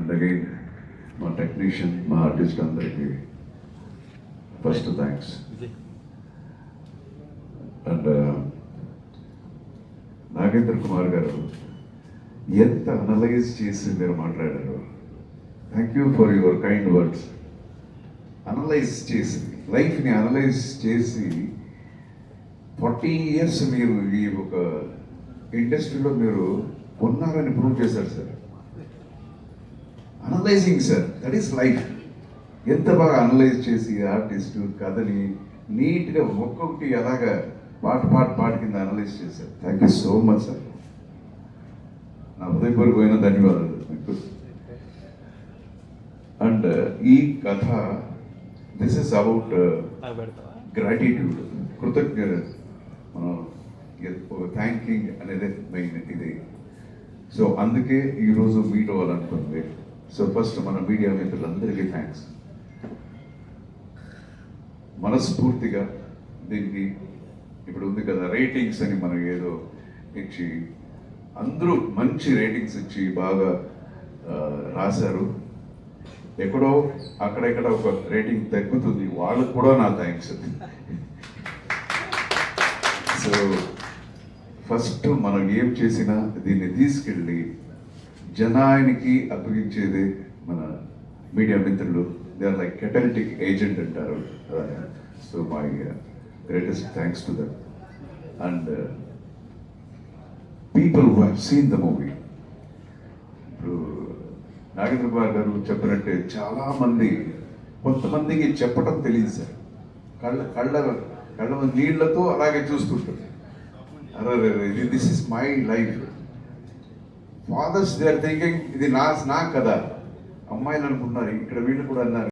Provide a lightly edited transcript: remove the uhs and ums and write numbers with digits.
And again మా technician, మా artist అందరికీ first thanks. And Nagendra Kumar గారు ఎంత అనలైజ్ చేసి మీరు మాట్లాడారు. Thank you for your kind words. Analyse చేసి, లైఫ్ని అనలైజ్ చేసి 40 years మీరు ఈ ఒక ఇండస్ట్రీలో మీరు ఉన్నారని ప్రూవ్ చేశారు sir. Analysing sir, that is life. ఎంత బాగా అనలైజ్ చేసి ఆర్టిస్టు కథని నీట్గా ఒక్కొక్కటి అలాగా పాట కింద అనలైజ్ చేశారు. Thank you so much sir. నా హృదయపూర్వకమైన ధన్యవాదాలు మీకు. అండ్ ఈ కథ దిస్ ఇస్ అబౌట్ గ్రాటిట్యూడ్, కృతజ్ఞత. మనం ఒక థ్యాంకింగ్ అనేది మెయిన్ ఇది. సో అందుకే ఈరోజు మీట్ అవ్వాలనుకుంది. సో ఫస్ట్ మన మీడియా మిత్రులందరికీ థ్యాంక్స్. మనస్ఫూర్తిగా దీనికి ఇప్పుడు ఉంది కదా రేటింగ్స్ అని మనకి ఏదో ఇచ్చి అందరూ మంచి రేటింగ్స్ ఇచ్చి బాగా రాశారు. ఎక్కడో అక్కడెక్కడ ఒక రేటింగ్ తగ్గుతుంది, వాళ్ళకు కూడా నా థ్యాంక్స్. సో ఫస్ట్ మనం ఏం చేసినా దీన్ని తీసుకెళ్ళి జనానికి అప్పగించేది మన మీడియా మిత్రులు. They are like catalytic agent అంటారు. So my greatest thanks to that. And people who have seen the movie. ఇప్పుడు నాగేంద్ర కుమార్ గారు చెప్పినట్టే చాలామంది, కొంతమందికి చెప్పడం తెలియదు సార్. కళ్ళ నీళ్లతో అలాగే చూస్తుంటారు. అరే ఇది this is my life. Fathers they are thinking ఇది నా కదా. అమ్మాయిలు అనుకుంటున్నారు, ఇక్కడ వీళ్ళు కూడా అన్నారు